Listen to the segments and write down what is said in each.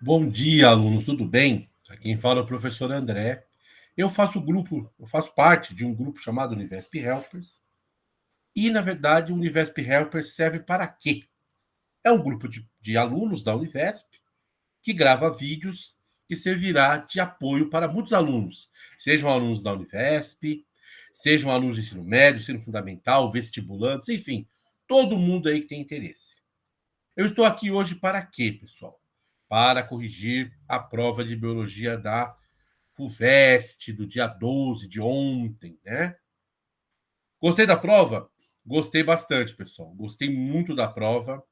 Bom dia, alunos, tudo bem? Aqui quem fala é o professor André. Eu faço parte de um grupo chamado Univesp Helpers. E, na verdade, o Univesp Helpers serve para quê? É um grupo de alunos da Univesp que grava vídeos que servirá de apoio para muitos alunos, sejam alunos da Univesp, sejam alunos de ensino médio, ensino fundamental, vestibulantes, enfim, todo mundo aí que tem interesse. Eu estou aqui hoje para quê, pessoal? Para corrigir a prova de biologia da FUVEST do dia 12 de ontem, né? Gostei da prova? Gostei bastante, pessoal. Gostei muito da prova.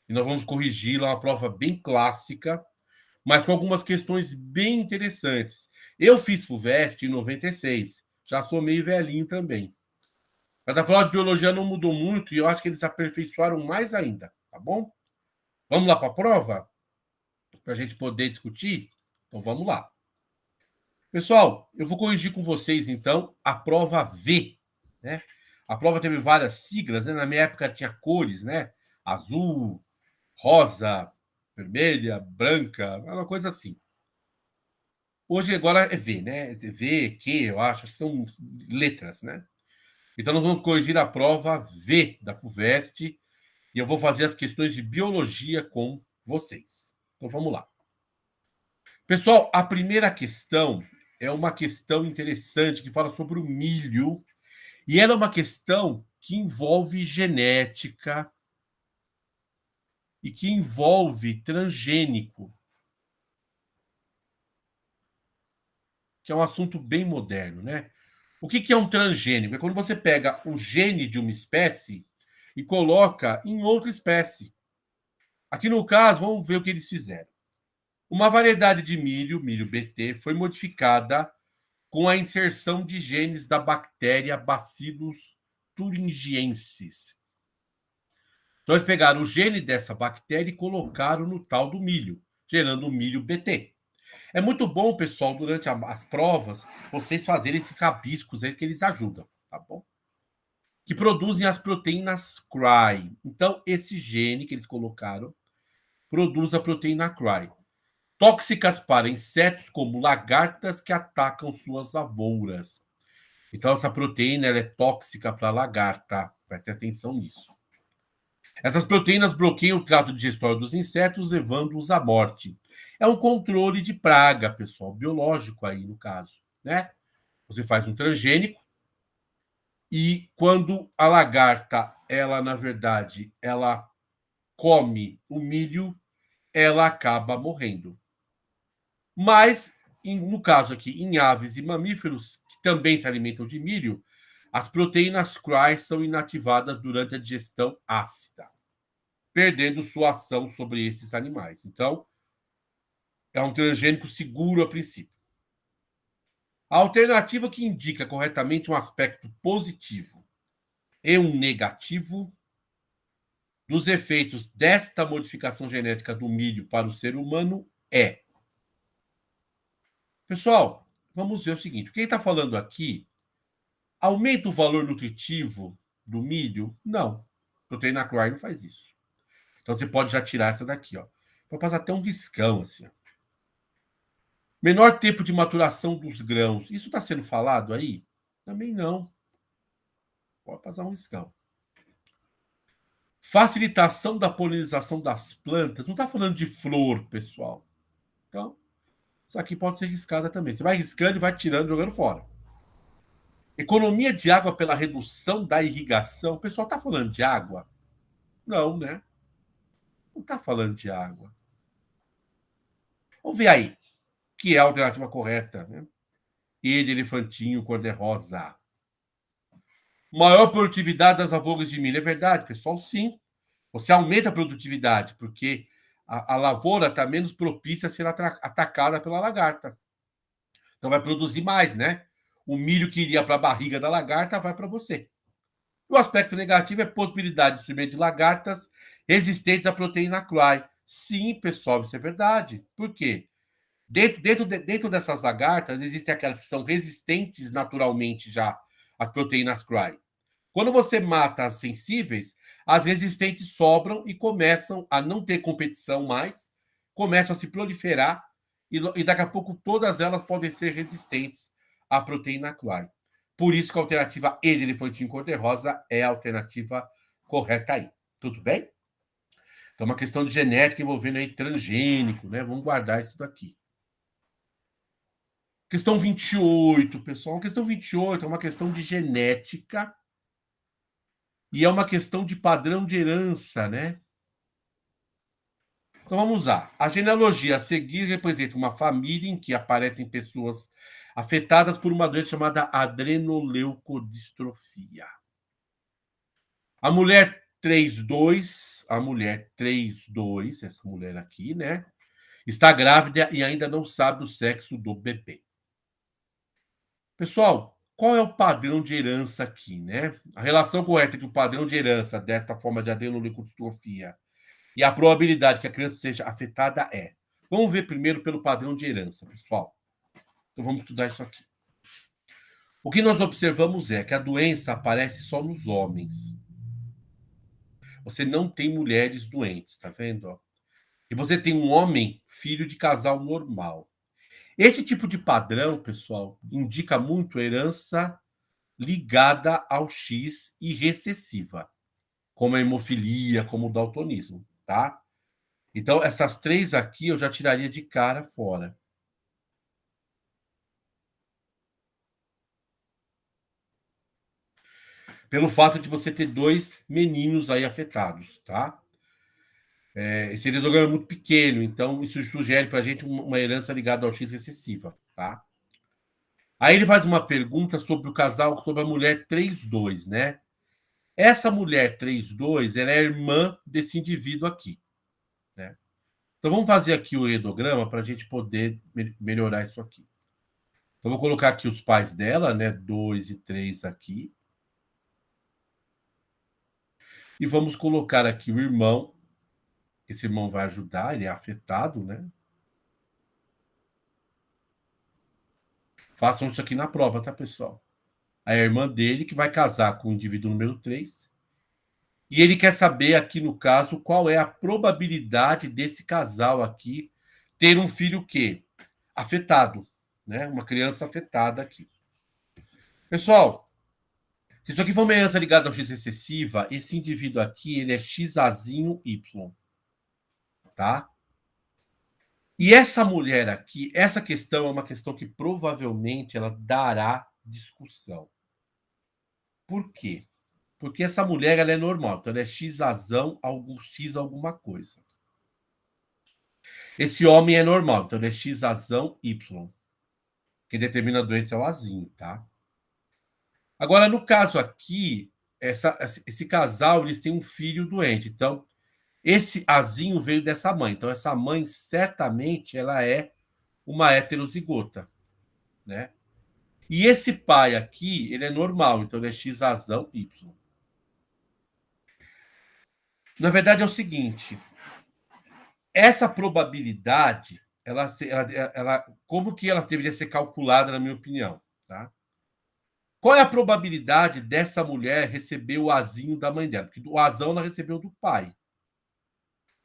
E nós vamos corrigi-la, uma prova bem clássica, mas com algumas questões bem interessantes. Eu fiz FUVEST em 96, já sou meio velhinho também. Mas a prova de biologia não mudou muito e eu acho que eles aperfeiçoaram mais ainda, tá bom? Vamos lá para a prova? Para a gente poder discutir? Então vamos lá. Pessoal, eu vou corrigir com vocês, então, a prova V, né? A prova teve várias siglas, né? Na minha época tinha cores, né? Azul, rosa, vermelha, branca, uma coisa assim. Hoje agora é V, né? V, Q, eu acho, são letras, né? Então nós vamos corrigir a prova V da FUVEST e eu vou fazer as questões de biologia com vocês. Então vamos lá. Pessoal, a primeira questão é uma questão interessante que fala sobre o milho. E ela é uma questão que envolve genética e que envolve transgênico, que é um assunto bem moderno, né? O que é um transgênico? É quando você pega o gene de uma espécie e coloca em outra espécie. Aqui no caso, vamos ver o que eles fizeram. Uma variedade de milho, milho BT, foi modificada com a inserção de genes da bactéria Bacillus thuringiensis. Então, eles pegaram o gene dessa bactéria e colocaram no tal do milho, gerando o milho BT. É muito bom, pessoal, durante as provas, vocês fazerem esses rabiscos aí que eles ajudam, tá bom? Que produzem as proteínas CRY. Então, esse gene que eles colocaram produz a proteína CRY. Tóxicas para insetos como lagartas que atacam suas lavouras. Então, essa proteína ela é tóxica para a lagarta. Preste atenção nisso. Essas proteínas bloqueiam o trato digestório dos insetos, levando-os à morte. É um controle de praga, pessoal, biológico aí no caso, né? Você faz um transgênico e quando a lagarta, ela na verdade, ela come o milho, ela acaba morrendo. Mas, no caso aqui, em aves e mamíferos, que também se alimentam de milho, as proteínas CRY são inativadas durante a digestão ácida, perdendo sua ação sobre esses animais. Então, é um transgênico seguro a princípio. A alternativa que indica corretamente um aspecto positivo e um negativo dos efeitos desta modificação genética do milho para o ser humano é. Pessoal, vamos ver o seguinte: o que ele está falando aqui aumenta o valor nutritivo do milho? Não. Proteína CRY não faz isso. Então você pode já tirar essa daqui, ó. Vou passar até um riscão assim, ó. Menor tempo de maturação dos grãos. Isso está sendo falado aí? Também não. Pode passar um riscão. Facilitação da polinização das plantas. Não está falando de flor, pessoal. Então, isso aqui pode ser riscada também. Você vai riscando e vai tirando, jogando fora. Economia de água pela redução da irrigação. O pessoal está falando de água? Não, né? Não está falando de água. Vamos ver aí, que é a alternativa correta, né? E de elefantinho cor-de-rosa. Maior produtividade das lavouras de milho. É verdade, pessoal? Sim. Você aumenta a produtividade, porque a lavoura está menos propícia a ser atacada pela lagarta. Então vai produzir mais, né? O milho que iria para a barriga da lagarta vai para você. O aspecto negativo é a possibilidade de surgimento de lagartas resistentes à proteína CRY. Sim, pessoal, isso é verdade. Por quê? Dentro dessas lagartas, existem aquelas que são resistentes naturalmente já às proteínas CRY. Quando você mata as sensíveis, as resistentes sobram e começam a não ter competição mais começam a se proliferar e daqui a pouco todas elas podem ser resistentes à proteína Klein. Por isso que a alternativa E de elefantinho cor-de-rosa é a alternativa correta aí. Tudo bem? Então, uma questão de genética envolvendo aí transgênico, né? Vamos guardar isso daqui. Questão 28, pessoal. A questão 28 é uma questão de genética e é uma questão de padrão de herança, né? Então vamos lá. A genealogia a seguir representa uma família em que aparecem pessoas afetadas por uma doença chamada adrenoleucodistrofia. A mulher 32, essa mulher aqui, né? Está grávida e ainda não sabe o sexo do bebê. Pessoal, qual é o padrão de herança aqui, né? A relação correta entre o padrão de herança desta forma de adrenoleucodistrofia e a probabilidade que a criança seja afetada é. Vamos ver primeiro pelo padrão de herança, pessoal. Então vamos estudar isso aqui. O que nós observamos é que a doença aparece só nos homens. Você não tem mulheres doentes, tá vendo? E você tem um homem filho de casal normal. Esse tipo de padrão, pessoal, indica muito herança ligada ao X e recessiva, como a hemofilia, como o daltonismo, tá? Então, essas três aqui eu já tiraria de cara fora. Pelo fato de você ter dois meninos aí afetados, tá? Esse heredograma é muito pequeno, então isso sugere para a gente uma herança ligada ao X recessiva, tá? Aí ele faz uma pergunta sobre o casal, sobre a mulher 32, né? Essa mulher 32, ela é irmã desse indivíduo aqui, né? Então vamos fazer aqui o heredograma para a gente poder melhorar isso aqui. Então vou colocar aqui os pais dela, né? 2 e 3 aqui. E vamos colocar aqui o irmão. Esse irmão vai ajudar, ele é afetado, né? Façam isso aqui na prova, tá, pessoal? A irmã dele que vai casar com o indivíduo número 3. E ele quer saber aqui, no caso, qual é a probabilidade desse casal aqui ter um filho que afetado, né? Uma criança afetada aqui. Pessoal, se isso aqui for uma herança ligada ao X excessiva, esse indivíduo aqui, ele é XAzinho Y, tá? E essa mulher aqui, essa questão é uma questão que provavelmente ela dará discussão. Por quê? Porque essa mulher ela é normal, então ela é Xazão, algum X alguma coisa. Esse homem é normal, então ele é Xazão Y. Quem determina a doença é o Azinho, tá? Agora, no caso aqui, esse casal, eles têm um filho doente. Então, esse Azinho veio dessa mãe. Então, essa mãe, certamente, ela é uma heterozigota, né? E esse pai aqui, ele é normal, então ele é Xazão Y. Na verdade, é o seguinte: essa probabilidade, como que ela deveria ser calculada, na minha opinião? Tá? Qual é a probabilidade dessa mulher receber o azinho da mãe dela? Porque o azão ela recebeu do pai.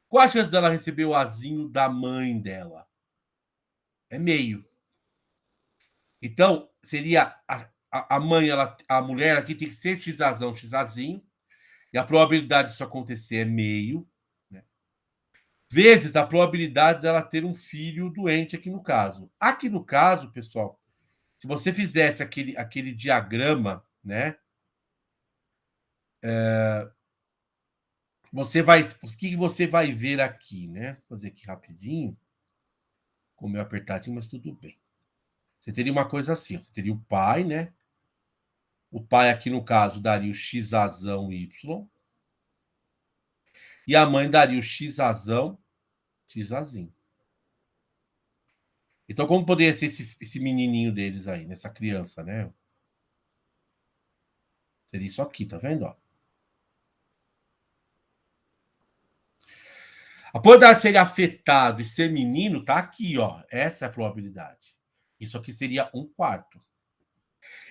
Qual a chance dela receber o azinho da mãe dela? É meio. Então, seria a mãe, a mulher aqui tem que ser xazão, xazinho, e a probabilidade disso acontecer é meio, né? Vezes a probabilidade dela ter um filho doente aqui no caso. Aqui no caso, pessoal, se você fizesse aquele diagrama, né? Você vai. O que você vai ver aqui, né? Vou fazer aqui rapidinho. Como é apertadinho, mas tudo bem. Você teria uma coisa assim: ó, você teria o pai, né? O pai aqui no caso daria o xazão Y. E a mãe daria o xazão xazinho. Então, como poderia ser esse menininho deles aí, nessa criança, né? Seria isso aqui, tá vendo? Ó? A probabilidade de ser afetado e ser menino tá aqui, ó. Essa é a probabilidade. Isso aqui seria 1/4.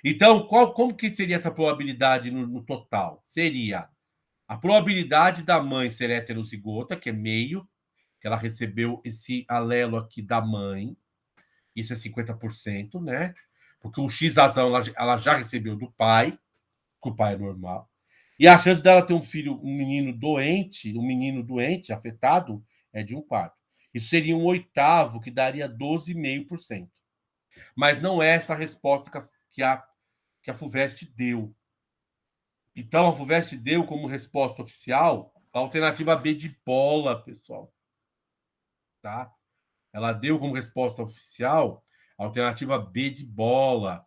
Então, como que seria essa probabilidade no total? Seria a probabilidade da mãe ser heterozigota, que é meio, que ela recebeu esse alelo aqui da mãe, isso é 50%, né? Porque o X-azão ela já recebeu do pai, que o pai é normal. E a chance dela ter um filho, um menino doente, afetado, é de 1/4. Isso seria um oitavo, que daria 12,5%. Mas não é essa a resposta que a FUVEST deu. Então, a FUVEST deu como resposta oficial a alternativa B de bola, pessoal. Tá? Ela deu como resposta oficial a alternativa B de bola,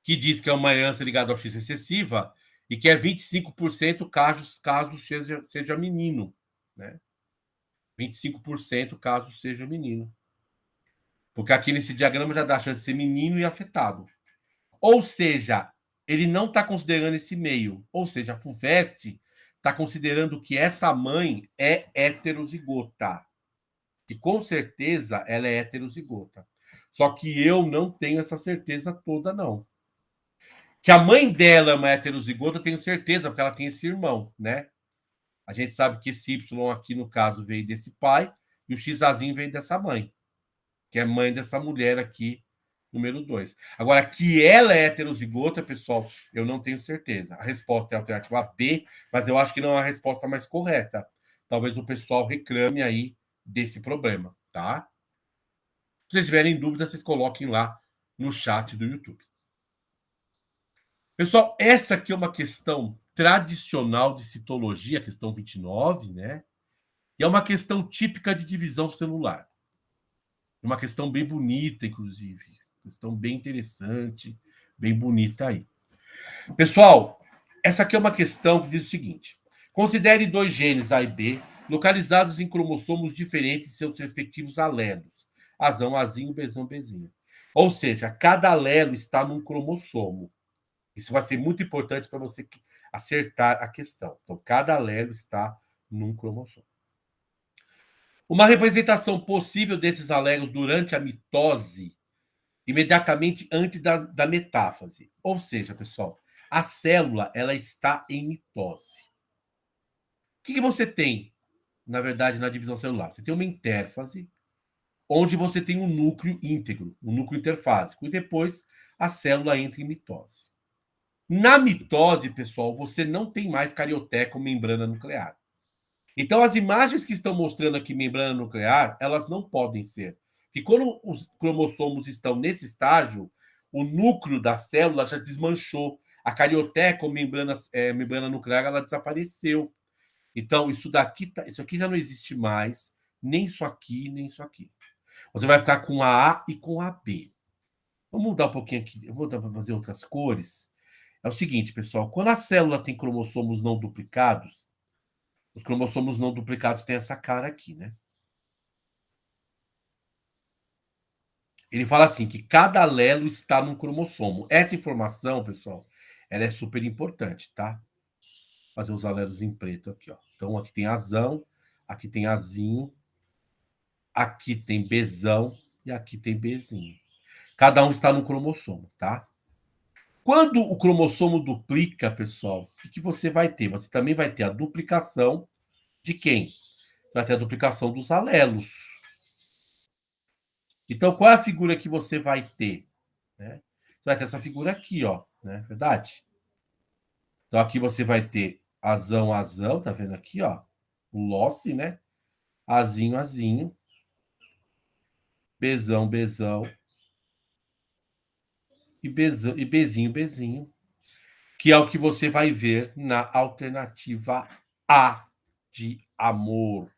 que diz que é uma herança ligada ao X excessiva e que é 25% caso seja menino. Né? 25% caso seja menino. Porque aqui nesse diagrama já dá a chance de ser menino e afetado. Ou seja, ele não está considerando esse meio. Ou seja, a FUVEST está considerando que essa mãe é heterozigota. E com certeza ela é heterozigota. Só que eu não tenho essa certeza toda, não. Que a mãe dela é uma heterozigota, eu tenho certeza, porque ela tem esse irmão, né? A gente sabe que esse Y aqui, no caso, veio desse pai, e o Xazinho veio dessa mãe, que é mãe dessa mulher aqui, número 2. Agora, que ela é heterozigota, pessoal, eu não tenho certeza. A resposta é a alternativa B, mas eu acho que não é a resposta mais correta. Talvez o pessoal reclame aí desse problema, tá? Se vocês tiverem dúvida, vocês coloquem lá no chat do YouTube. Pessoal, essa aqui é uma questão tradicional de citologia, questão 29, né? E é uma questão típica de divisão celular. Uma questão bem bonita, inclusive. Questão bem interessante, bem bonita aí. Pessoal, essa aqui é uma questão que diz o seguinte: considere 2 genes A e B localizados em cromossomos diferentes em seus respectivos alelos. Azão, Azinho, Bzão, Bzinho. Ou seja, cada alelo está num cromossomo. Isso vai ser muito importante para você acertar a questão. Então, cada alelo está num cromossomo. Uma representação possível desses alelos durante a mitose, imediatamente antes da metáfase. Ou seja, pessoal, a célula ela está em mitose. O que você tem, na verdade, na divisão celular? Você tem uma intérfase, onde você tem um núcleo íntegro, um núcleo interfásico, e depois a célula entra em mitose. Na mitose, pessoal, você não tem mais carioteca ou membrana nuclear. Então, as imagens que estão mostrando aqui membrana nuclear, elas não podem ser. Porque quando os cromossomos estão nesse estágio, o núcleo da célula já desmanchou. A carioteca ou membrana nuclear, ela desapareceu. Então, isso aqui já não existe mais, nem isso aqui, nem isso aqui. Você vai ficar com a A e com a B. Vamos mudar um pouquinho aqui, eu vou fazer outras cores. É o seguinte, pessoal, quando a célula tem cromossomos não duplicados, os cromossomos não duplicados têm essa cara aqui, né? Ele fala assim, que cada alelo está num cromossomo. Essa informação, pessoal, ela é super importante, tá? Vou fazer os alelos em preto aqui, ó. Então, aqui tem azão, aqui tem azinho, aqui tem Bzão e aqui tem Bzinho. Cada um está num cromossomo, tá? Quando o cromossomo duplica, pessoal, o que você vai ter? Você também vai ter a duplicação de quem? Você vai ter a duplicação dos alelos. Então, qual é a figura que você vai ter? Né? Você vai ter essa figura aqui, ó, né? Verdade? Então, aqui você vai ter azão, azão, tá vendo aqui, ó? O losse, né? Azinho, azinho. Bzão, Bzão. E Bzinho, Bzinho. Que é o que você vai ver na alternativa A de amor.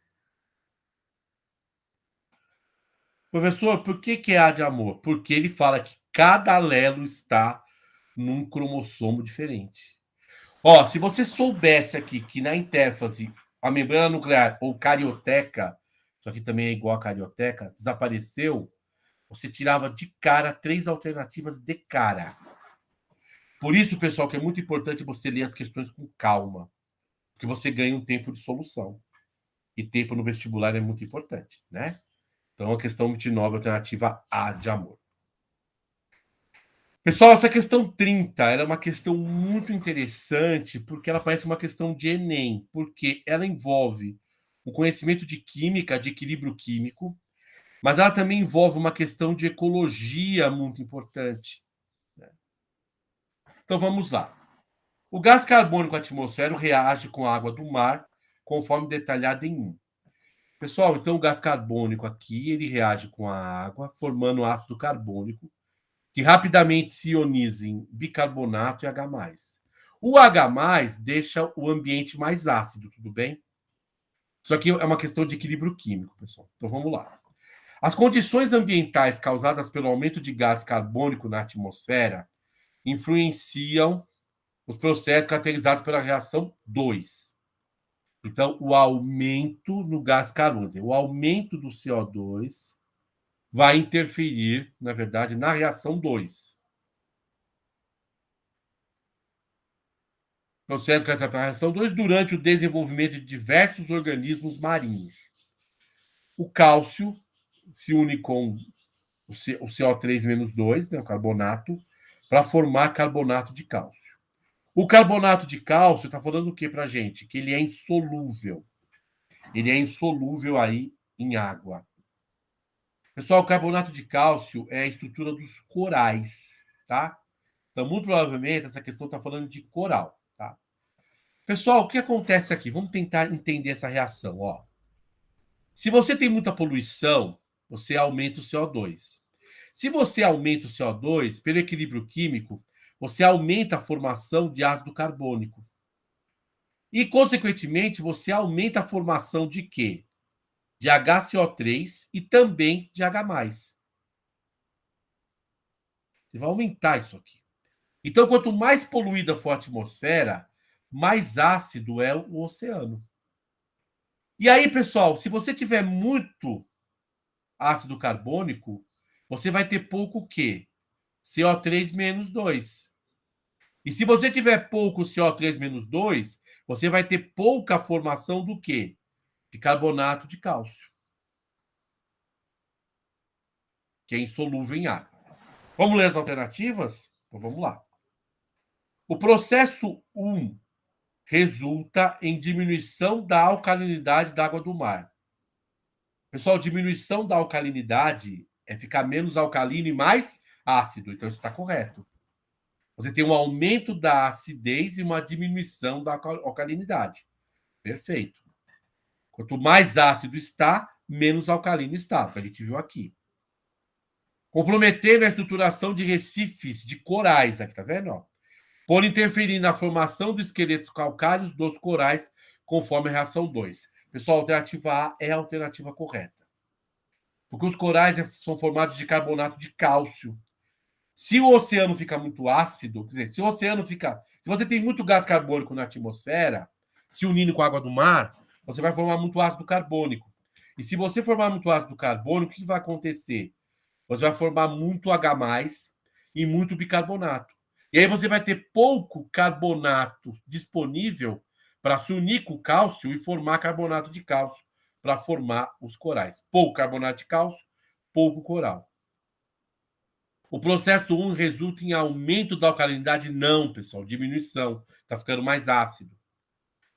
Professor, por que é A de amor? Porque ele fala que cada alelo está num cromossomo diferente. Ó, se você soubesse aqui que na intérfase a membrana nuclear ou carioteca, isso aqui também é igual a carioteca, desapareceu, você tirava de cara 3 alternativas de cara. Por isso, pessoal, que é muito importante você ler as questões com calma, porque você ganha um tempo de solução. E tempo no vestibular é muito importante, né? Então, a questão 29, alternativa A de amor. Pessoal, essa questão 30 era uma questão muito interessante, porque ela parece uma questão de Enem, porque ela envolve um conhecimento de química, de equilíbrio químico, mas ela também envolve uma questão de ecologia muito importante. Então vamos lá. O gás carbônico atmosférico reage com a água do mar, conforme detalhado em 1. Pessoal, então o gás carbônico aqui, ele reage com a água, formando ácido carbônico, que rapidamente se ioniza em bicarbonato e H+. O H+ deixa o ambiente mais ácido, tudo bem? Isso aqui é uma questão de equilíbrio químico, pessoal. Então vamos lá. As condições ambientais causadas pelo aumento de gás carbônico na atmosfera influenciam os processos caracterizados pela reação 2. Então, o aumento no gás carbônico, o aumento do CO2 vai interferir, na verdade, na reação 2. Processo caracterizado pela reação 2 durante o desenvolvimento de diversos organismos marinhos. O cálcio se une com o CO3-2, né, o carbonato, para formar carbonato de cálcio. O carbonato de cálcio está falando o que para a gente? Que ele é insolúvel. Ele é insolúvel aí em água. Pessoal, o carbonato de cálcio é a estrutura dos corais, tá? Então, muito provavelmente, essa questão está falando de coral, tá? Pessoal, o que acontece aqui? Vamos tentar entender essa reação, ó. Se você tem muita poluição, você aumenta o CO2. Se você aumenta o CO2, pelo equilíbrio químico, você aumenta a formação de ácido carbônico. E, consequentemente, você aumenta a formação de quê? De HCO3 e também de H+. Você vai aumentar isso aqui. Então, quanto mais poluída for a atmosfera, mais ácido é o oceano. E aí, pessoal, se você tiver muito ácido carbônico, você vai ter pouco o quê? CO3-2. E se você tiver pouco CO3-2, você vai ter pouca formação do quê? De carbonato de cálcio, que é insolúvel em água. Vamos ler as alternativas? Então vamos lá. O processo 1 resulta em diminuição da alcalinidade da água do mar. Pessoal, diminuição da alcalinidade é ficar menos alcalino e mais ácido. Então, isso está correto. Você tem um aumento da acidez e uma diminuição da alcalinidade. Perfeito. Quanto mais ácido está, menos alcalino está, que a gente viu aqui. Comprometendo a estruturação de recifes de corais, aqui, tá vendo? Ó? Por interferir na formação dos esqueletos calcários dos corais, conforme a reação 2. Pessoal, a alternativa A é a alternativa correta. Porque os corais são formados de carbonato de cálcio. Se o oceano fica muito ácido, quer dizer, se o oceano fica. Se você tem muito gás carbônico na atmosfera, se unindo com a água do mar, você vai formar muito ácido carbônico. E se você formar muito ácido carbônico, o que vai acontecer? Você vai formar muito H+ e muito bicarbonato. E aí você vai ter pouco carbonato disponível para se unir com o cálcio e formar carbonato de cálcio para formar os corais. Pouco carbonato de cálcio, pouco coral. O processo 1 resulta em aumento da alcalinidade? Não, pessoal, diminuição. Está ficando mais ácido.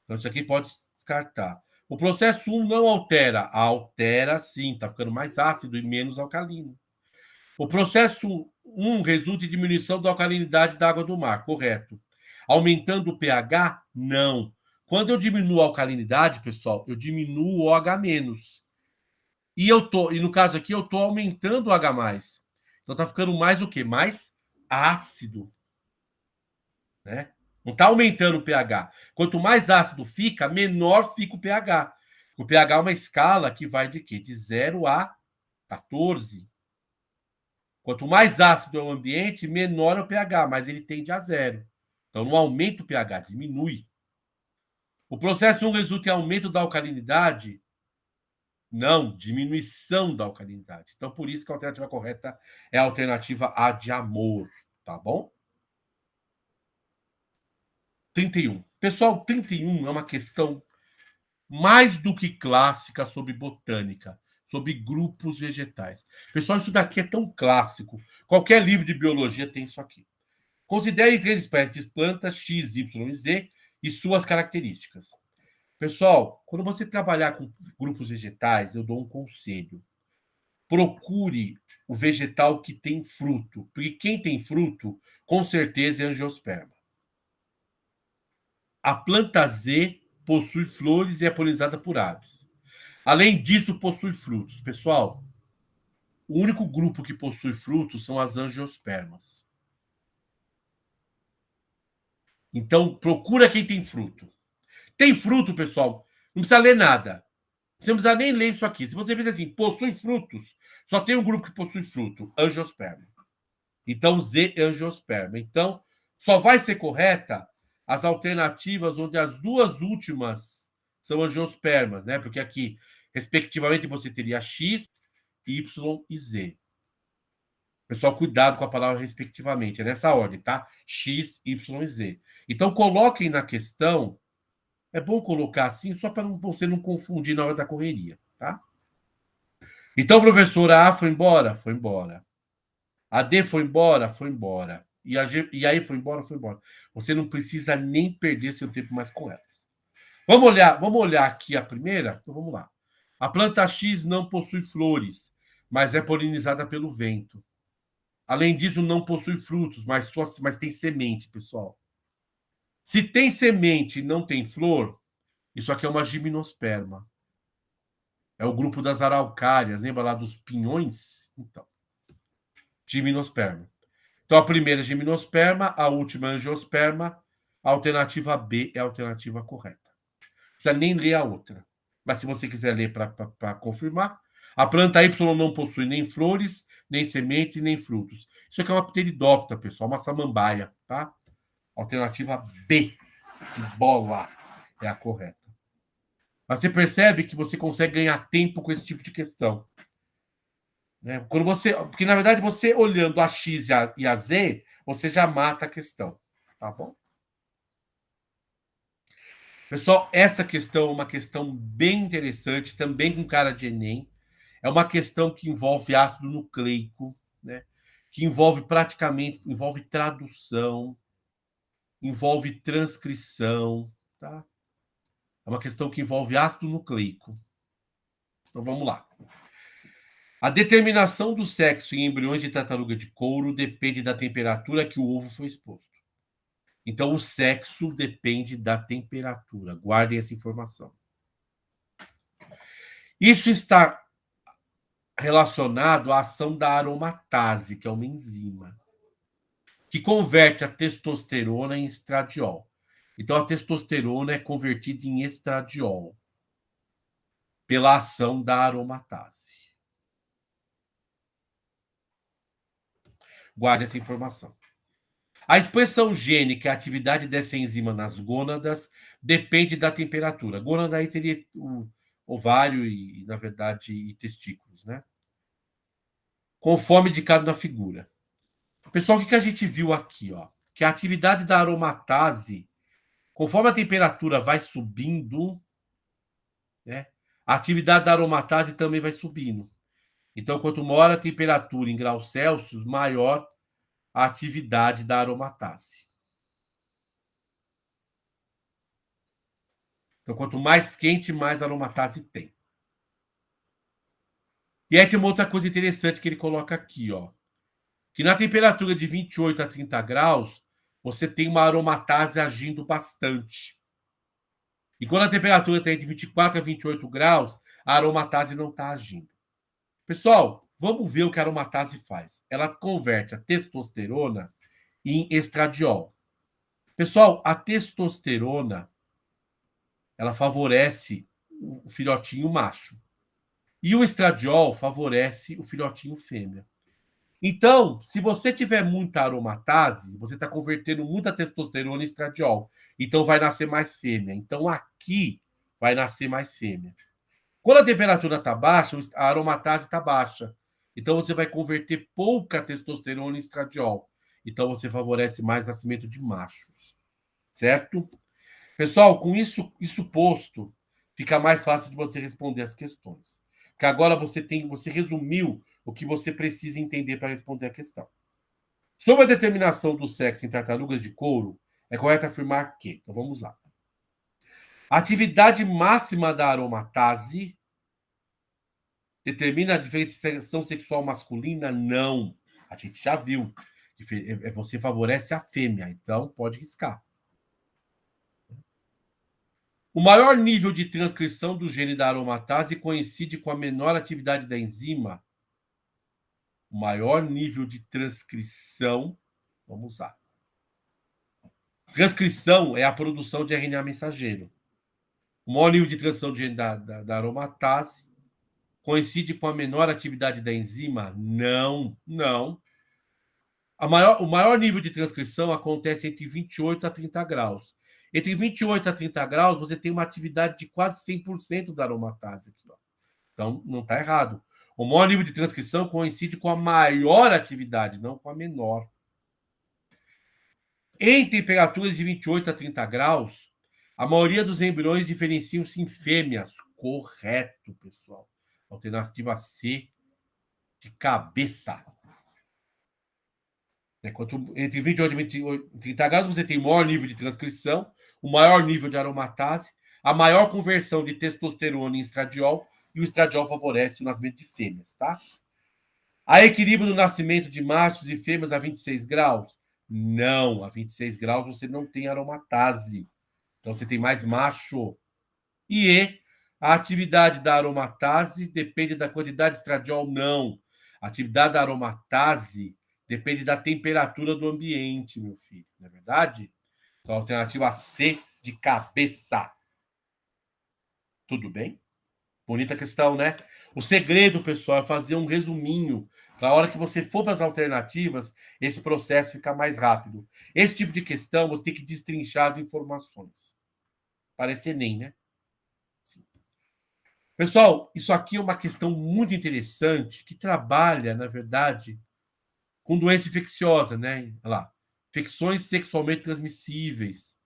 Então, isso aqui pode descartar. O processo 1 não altera. Altera sim, está ficando mais ácido e menos alcalino. O processo 1 resulta em diminuição da alcalinidade da água do mar, correto. Aumentando o pH? Não. Quando eu diminuo a alcalinidade, pessoal, eu diminuo o OH-. E no caso aqui, eu estou aumentando o H+. Então está ficando mais o quê? Mais ácido. Né? Não está aumentando o pH. Quanto mais ácido fica, menor fica o pH. O pH é uma escala que vai de quê? De 0 a 14. Quanto mais ácido é o ambiente, menor é o pH, mas ele tende a 0. Então não aumenta o pH, diminui. O processo 1 resulta em aumento da alcalinidade? Não, diminuição da alcalinidade. Então, por isso que a alternativa correta é a alternativa A de amor, tá bom? 31. Pessoal, 31 é uma questão mais do que clássica sobre botânica, sobre grupos vegetais. Pessoal, isso daqui é tão clássico. Qualquer livro de biologia tem isso aqui. Considere 3 espécies de plantas X, Y e Z e suas características. Pessoal, quando você trabalhar com grupos vegetais, eu dou um conselho. Procure o vegetal que tem fruto, porque quem tem fruto, com certeza é angiosperma. A planta Z possui flores e é polinizada por aves. Além disso, possui frutos. Pessoal, o único grupo que possui frutos são as angiospermas. Então, procura quem tem fruto. Tem fruto, pessoal, não precisa ler nada. Você não precisa nem ler isso aqui. Se você fizer assim, possui frutos, só tem um grupo que possui fruto, angiosperma. Então, Z é angiosperma. Então, só vai ser correta as alternativas onde as duas últimas são angiospermas, né? Porque aqui, respectivamente, você teria X, Y e Z. Pessoal, cuidado com a palavra respectivamente, é nessa ordem, tá? X, Y e Z. Então, coloquem na questão. É bom colocar assim, só para você não confundir na hora da correria, tá? Então, professora A foi embora? Foi embora. A D foi embora? Foi embora. E a G, e aí foi embora? Foi embora. Você não precisa nem perder seu tempo mais com elas. Vamos olhar aqui a primeira? Então vamos lá. A planta X não possui flores, mas é polinizada pelo vento. Além disso, não possui frutos, mas tem semente, pessoal. Se tem semente e não tem flor, isso aqui é uma gimnosperma. É o grupo das araucárias, lembra lá dos pinhões? Então, gimnosperma. Então, a primeira é gimnosperma, a última é angiosperma, a alternativa B é a alternativa correta. Não precisa nem ler a outra. Mas se você quiser ler para confirmar, a planta Y não possui nem flores, nem sementes e nem frutos. Isso aqui é uma pteridófita, pessoal, uma samambaia, tá? Alternativa B, de bola, é a correta. Mas você percebe que você consegue ganhar tempo com esse tipo de questão. Né? Quando você, porque, na verdade, você olhando a X e a Z, você já mata a questão. Tá bom? Pessoal, essa questão é uma questão bem interessante, também com cara de Enem. É uma questão que envolve ácido nucleico, né? Que envolve tradução, envolve transcrição, tá? É uma questão que envolve ácido nucleico. Então vamos lá. A determinação do sexo em embriões de tartaruga de couro depende da temperatura que o ovo foi exposto. Então, o sexo depende da temperatura. Guardem essa informação. Isso está relacionado à ação da aromatase, que é uma enzima, que converte a testosterona em estradiol. Então, a testosterona é convertida em estradiol pela ação da aromatase. Guarde essa informação. A expressão gênica, a atividade dessa enzima nas gônadas, depende da temperatura. Gônada aí seria o ovário e, na verdade, e testículos, né? Conforme indicado na figura. Pessoal, o que a gente viu aqui? Ó? Que a atividade da aromatase, conforme a temperatura vai subindo, né? A atividade da aromatase também vai subindo. Então, quanto maior a temperatura em graus Celsius, maior a atividade da aromatase. Então, quanto mais quente, mais aromatase tem. E aí tem uma outra coisa interessante que ele coloca aqui, ó. Que na temperatura de 28 a 30 graus, você tem uma aromatase agindo bastante. E quando a temperatura está entre 24 a 28 graus, a aromatase não está agindo. Pessoal, vamos ver o que a aromatase faz. Ela converte a testosterona em estradiol. Pessoal, a testosterona, ela favorece o filhotinho macho. E o estradiol favorece o filhotinho fêmea. Então, se você tiver muita aromatase, você está convertendo muita testosterona em estradiol. Então, vai nascer mais fêmea. Então, aqui vai nascer mais fêmea. Quando a temperatura está baixa, a aromatase está baixa. Então, você vai converter pouca testosterona em estradiol. Então, você favorece mais nascimento de machos. Certo? Pessoal, com isso posto, fica mais fácil de você responder as questões. Porque agora você resumiu o que você precisa entender para responder a questão. Sobre a determinação do sexo em tartarugas de couro, é correto afirmar que. Então vamos lá. Atividade máxima da aromatase determina a diferenciação sexual masculina? Não. A gente já viu. Você favorece a fêmea, então pode riscar. O maior nível de transcrição do gene da aromatase coincide com a menor atividade da enzima. O maior nível de transcrição, vamos usar. Transcrição é a produção de RNA mensageiro. O maior nível de transcrição de gene da aromatase coincide com a menor atividade da enzima? Não, não. O maior nível de transcrição acontece entre 28 a 30 graus. Entre 28 a 30 graus, você tem uma atividade de quase 100% da aromatase. Aqui, ó. Então, não está errado. O maior nível de transcrição coincide com a maior atividade, não com a menor. Em temperaturas de 28 a 30 graus, a maioria dos embriões diferenciam-se em fêmeas. Correto, pessoal. Alternativa C, de cabeça. Entre 28 e 30 graus, você tem o maior nível de transcrição, o maior nível de aromatase, a maior conversão de testosterona em estradiol, e o estradiol favorece o nascimento de fêmeas, tá? Há equilíbrio no nascimento de machos e fêmeas a 26 graus? Não, a 26 graus você não tem aromatase. Então você tem mais macho. E a atividade da aromatase depende da quantidade de estradiol? Não. A atividade da aromatase depende da temperatura do ambiente, meu filho. Não é verdade? Então, alternativa C, de cabeça. Tudo bem? Bonita questão, né? O segredo, pessoal, é fazer um resuminho. Para a hora que você for para as alternativas, esse processo fica mais rápido. Esse tipo de questão, você tem que destrinchar as informações. Parece Enem, né? Sim. Pessoal, isso aqui é uma questão muito interessante que trabalha, na verdade, com doença infecciosa, né? Olha lá. Infecções sexualmente transmissíveis.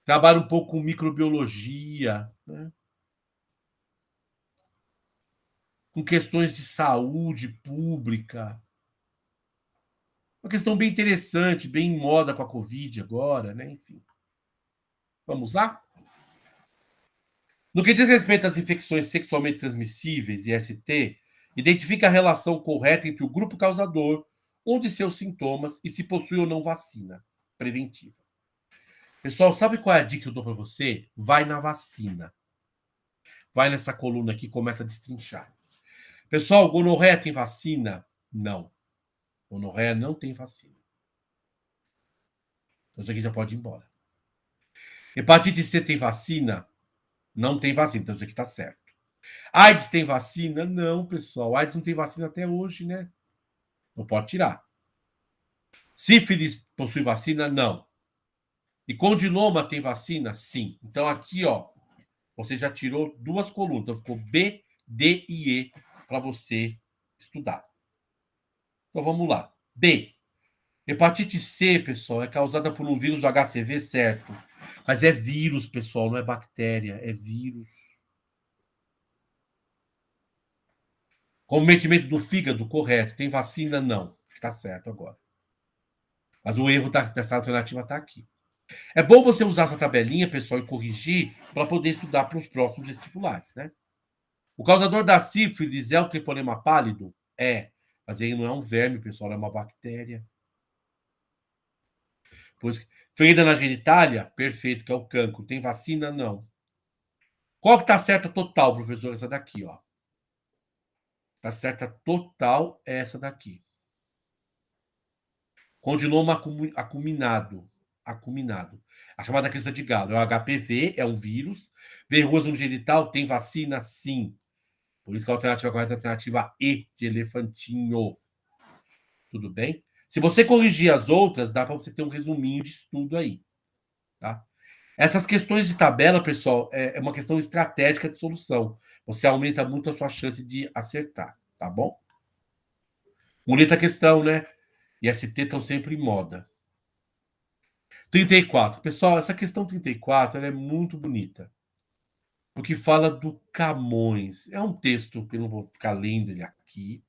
Trabalha um pouco com microbiologia, né? Com questões de saúde pública. Uma questão bem interessante, bem em moda com a Covid agora, né? Enfim. Vamos lá? No que diz respeito às infecções sexualmente transmissíveis, IST, identifica a relação correta entre o grupo causador, um de seus sintomas e se possui ou não vacina preventiva. Pessoal, sabe qual é a dica que eu dou para você? Vai na vacina. Vai nessa coluna aqui e começa a destrinchar. Pessoal, gonorreia tem vacina? Não. Gonorreia não tem vacina. Então, isso aqui já pode ir embora. Hepatite C tem vacina? Não tem vacina. Então, isso aqui está certo. AIDS tem vacina? Não, pessoal. AIDS não tem vacina até hoje, né? Não pode tirar. Sífilis possui vacina? Não. E condiloma tem vacina? Sim. Então, aqui, ó, você já tirou duas colunas. Então, ficou B, D e E para você estudar. Então, vamos lá. B. Hepatite C, pessoal, é causada por um vírus do HCV, certo? Mas é vírus, pessoal, não é bactéria, é vírus. Cometimento do fígado, correto. Tem vacina? Não. Está certo agora. Mas o erro dessa alternativa está aqui. É bom você usar essa tabelinha, pessoal, e corrigir para poder estudar para os próximos vestibulares, né? O causador da sífilis é o treponema pálido? É. Mas aí não é um verme, pessoal, é uma bactéria. Pois, ferida na genitália? Perfeito, que é o cancro. Tem vacina? Não. Qual que tá certa total, professor? Essa daqui, ó. Tá certa total é essa daqui. Condiloma acuminado. Acuminado. A chamada crista de Galo. É o HPV, é um vírus. Verrugas no genital, tem vacina? Sim. Por isso que a alternativa correta é a alternativa E, de elefantinho. Tudo bem? Se você corrigir as outras, dá para você ter um resuminho de estudo aí. Tá? Essas questões de tabela, pessoal, é uma questão estratégica de solução. Você aumenta muito a sua chance de acertar, tá bom? Bonita questão, né? IST estão sempre em moda. 34. Pessoal, essa questão 34 ela é muito bonita. Porque fala do Camões. É um texto que eu não vou ficar lendo ele aqui.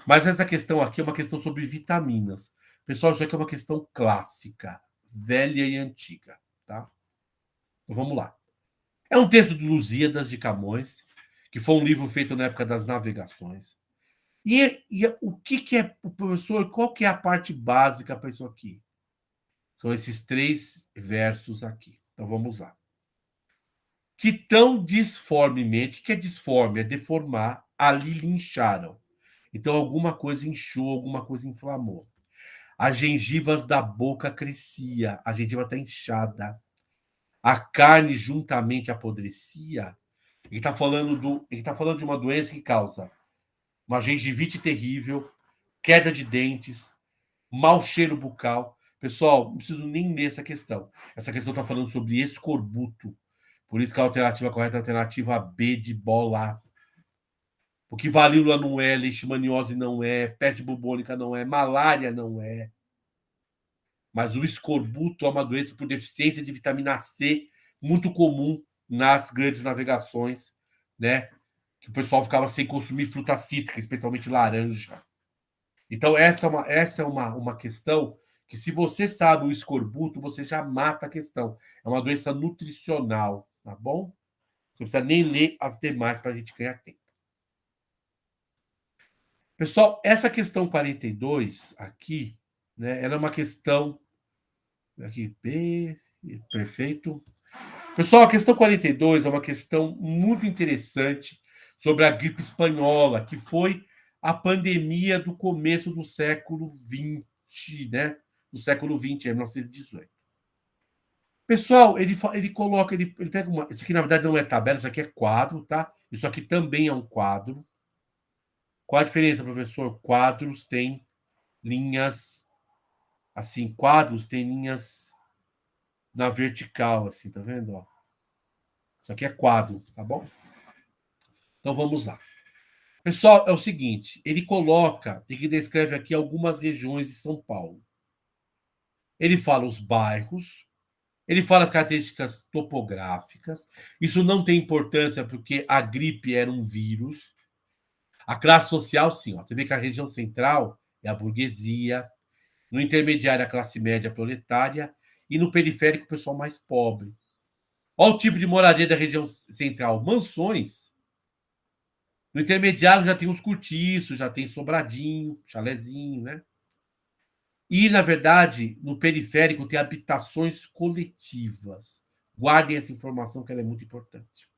Mas essa questão aqui é uma questão sobre vitaminas. Pessoal, isso aqui é uma questão clássica, velha e antiga, tá? Então vamos lá. É um texto do Lusíadas de Camões, que foi um livro feito na época das navegações. E o que é o professor? Qual que é a parte básica para isso aqui? São esses 3 versos aqui. Então vamos lá. Que tão disformemente, que é disforme, é deformar, ali lincharam. Então alguma coisa inchou, alguma coisa inflamou. As gengivas da boca crescia, a gengiva está inchada. A carne juntamente apodrecia. Ele tá falando de uma doença que causa uma gengivite terrível, queda de dentes, mau cheiro bucal. Pessoal, não preciso nem ler essa questão. Essa questão está falando sobre escorbuto. Por isso que a alternativa correta é a alternativa B de bola. Porque varíola não é, leishmaniose não é, peste bubônica não é, malária não é. Mas o escorbuto é uma doença por deficiência de vitamina C, muito comum nas grandes navegações, né? Que o pessoal ficava sem consumir fruta cítrica, especialmente laranja. Então, essa é uma questão que, se você sabe o escorbuto, você já mata a questão. É uma doença nutricional, tá bom? Você não precisa nem ler as demais para a gente ganhar tempo. Pessoal, essa questão 42 aqui, né? Ela é uma questão. Aqui, B, perfeito. Pessoal, a questão 42 é uma questão muito interessante sobre a gripe espanhola, que foi a pandemia do começo do século XX, né? Do século XX, 1918. Pessoal, ele coloca, ele pega uma. Isso aqui, na verdade, não é tabela, isso aqui é quadro, tá? Isso aqui também é um quadro. Qual a diferença, professor? Quadros têm linhas. Assim, quadros têm linhas na vertical, assim, tá vendo? Ó? Isso aqui é quadro, tá bom? Então vamos lá. Pessoal, é o seguinte, ele descreve aqui algumas regiões de São Paulo. Ele fala os bairros, ele fala as características topográficas. Isso não tem importância porque a gripe era um vírus. A classe social, sim. Ó. Você vê que a região central é a burguesia, no intermediário a classe média proletária e no periférico o pessoal mais pobre. Olha o tipo de moradia da região central: mansões. No intermediário já tem os cortiços, já tem sobradinho, chalezinho, né? E, na verdade, no periférico tem habitações coletivas. Guardem essa informação que ela é muito importante.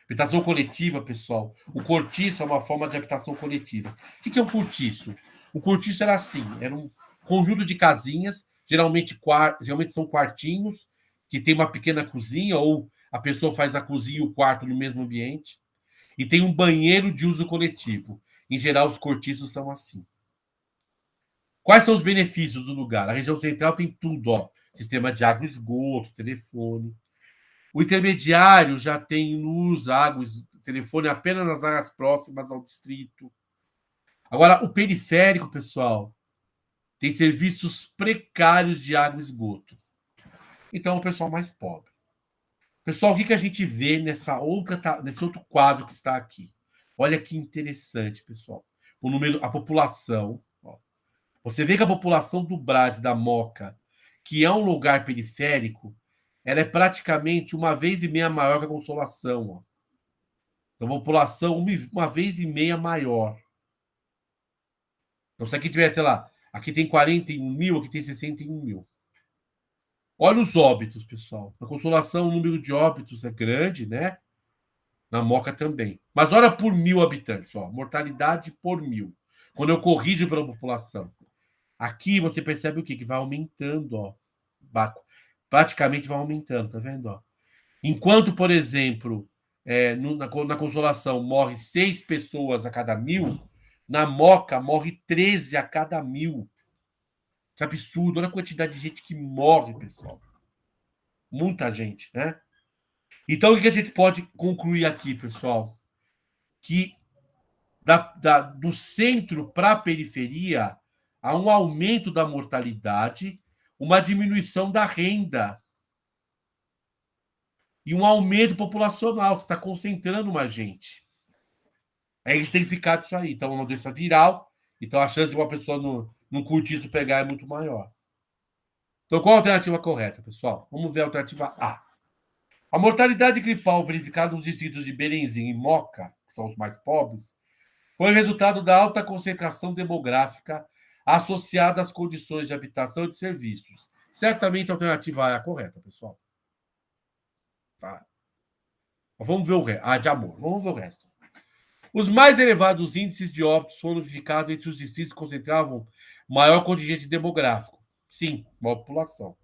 Habitação coletiva, pessoal. O cortiço é uma forma de habitação coletiva. O que é um cortiço? O cortiço era assim: era um conjunto de casinhas, geralmente são quartinhos, que tem uma pequena cozinha, ou a pessoa faz a cozinha e o quarto no mesmo ambiente, e tem um banheiro de uso coletivo. Em geral, os cortiços são assim. Quais são os benefícios do lugar? A região central tem tudo, ó. Sistema de água e esgoto, telefone. O intermediário já tem luz, água, telefone apenas nas áreas próximas ao distrito. Agora, o periférico, pessoal, tem serviços precários de água e esgoto. Então, é o pessoal mais pobre. Pessoal, o que a gente vê nesse outro quadro que está aqui? Olha que interessante, pessoal. A população. Ó. Você vê que a população do Brás e da Moca, que é um lugar periférico, ela é praticamente uma vez e meia maior que a Consolação. Ó. Então, a população uma vez e meia maior. Então, se aqui tiver, sei lá, aqui tem 41 mil, aqui tem 61 mil. Olha os óbitos, pessoal. Na Consolação, o número de óbitos é grande, né? Na Moca também. Mas olha por 1.000 habitantes, ó. Mortalidade por 1.000. Quando eu corrijo pela população. Aqui você percebe o quê? Que vai aumentando, ó. Praticamente vai aumentando, tá vendo? Ó? Enquanto, por exemplo, na Consolação morre 6 pessoas a cada 1.000, na Moca morre 13 a cada 1.000. Que absurdo, olha a quantidade de gente que morre, pessoal. Muita gente, né? Então, o que a gente pode concluir aqui, pessoal? Que do centro para a periferia há um aumento da mortalidade, uma diminuição da renda e um aumento populacional. Você está concentrando mais gente. É estrificado isso aí. Então, é uma doença viral. Então, a chance de uma pessoa não curtir isso pegar é muito maior. Então, qual a alternativa correta, pessoal? Vamos ver a alternativa A. A mortalidade gripal verificada nos distritos de Berenzinho e Moca, que são os mais pobres, foi resultado da alta concentração demográfica associada às condições de habitação e de serviços. Certamente a alternativa A é a correta, pessoal. Tá. Vamos ver o resto. De amor. Vamos ver o resto. Os mais elevados índices de óbitos foram verificados entre os distritos que concentravam maior contingente demográfico. Sim, maior população.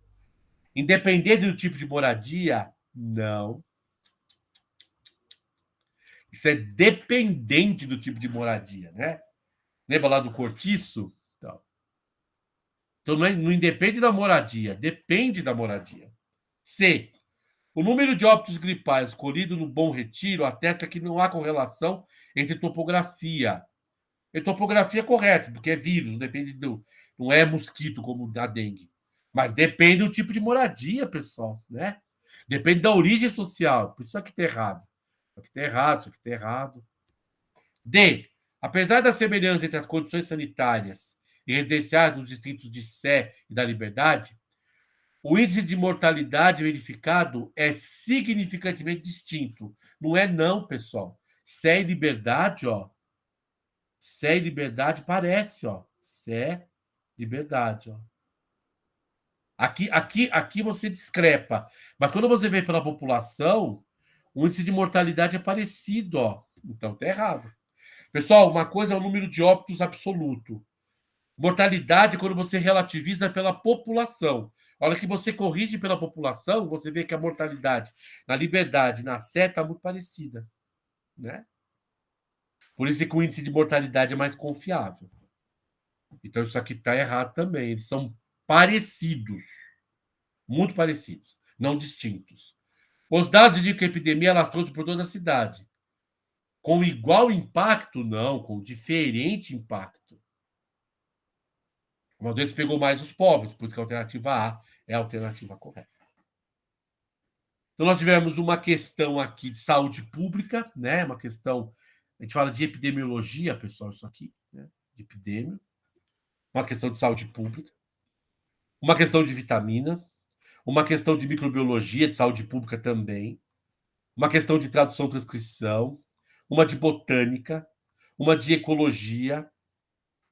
Independente do tipo de moradia, não. Isso é dependente do tipo de moradia, né? Lembra lá do cortiço? Então não independe da moradia, depende da moradia. C. O número de óbitos gripais colhido no Bom Retiro atesta que não há correlação entre topografia. E topografia é correto, porque é vírus, depende do. Não é mosquito como a dengue. Mas depende do tipo de moradia, pessoal, né? Depende da origem social. Por isso aqui está errado. Isso aqui está errado, isso aqui está errado. D. Apesar da semelhança entre as condições sanitárias e residenciais nos distritos de Sé e da Liberdade, o índice de mortalidade verificado é significativamente distinto. Não é não, pessoal. Sé e Liberdade, ó. Sé e Liberdade parece, ó. Sé, Liberdade, ó. Aqui você discrepa. Mas quando você vê pela população, o índice de mortalidade é parecido, ó. Então tá errado. Pessoal, uma coisa é o número de óbitos absoluto. Mortalidade é quando você relativiza pela população. A hora que você corrige pela população, você vê que a mortalidade na Liberdade, na Sé, está muito parecida. Né? Por isso que o índice de mortalidade é mais confiável. Então, isso aqui está errado também. Eles são parecidos. Muito parecidos. Não distintos. Os dados indicam que a epidemia alastrou-se por toda a cidade. Com igual impacto? Não, com diferente impacto. Uma doença pegou mais os pobres, por isso que a alternativa A é a alternativa correta. Então, nós tivemos uma questão aqui de saúde pública, né? Uma questão, a gente fala de epidemiologia, pessoal, isso aqui, né? De epidemia. Uma questão de saúde pública. Uma questão de vitamina. Uma questão de microbiologia, de saúde pública também. Uma questão de tradução e transcrição. Uma de botânica. Uma de ecologia.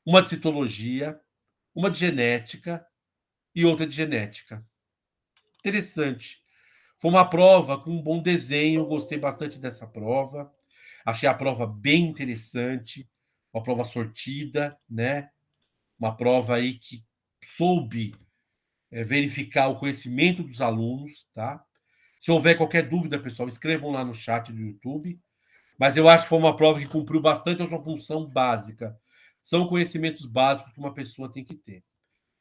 Uma de citologia. Uma de genética. E outra de genética. Interessante. Foi uma prova com um bom desenho, gostei bastante dessa prova. Achei a prova bem interessante, uma prova sortida, né? Uma prova aí que soube verificar o conhecimento dos alunos, tá? Se houver qualquer dúvida, pessoal, escrevam lá no chat do YouTube. Mas eu acho que foi uma prova que cumpriu bastante a sua função básica. São conhecimentos básicos que uma pessoa tem que ter.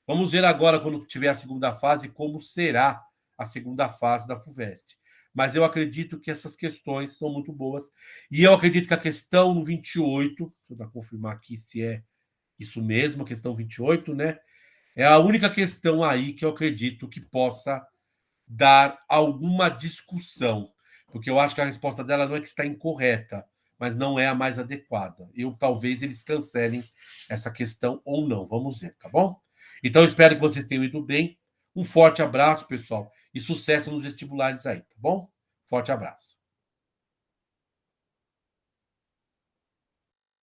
Vamos ver agora, quando tiver a segunda fase, como será a segunda fase da FUVEST. Mas eu acredito que essas questões são muito boas. E eu acredito que a questão no 28, deixa eu confirmar aqui se é isso mesmo, a questão 28, né? É a única questão aí que eu acredito que possa dar alguma discussão. Porque eu acho que a resposta dela não é que está incorreta, mas não é a mais adequada. Talvez eles cancelem essa questão ou não. Vamos ver, tá bom? Então, espero que vocês tenham ido bem. Um forte abraço, pessoal, e sucesso nos vestibulares aí, tá bom? Forte abraço.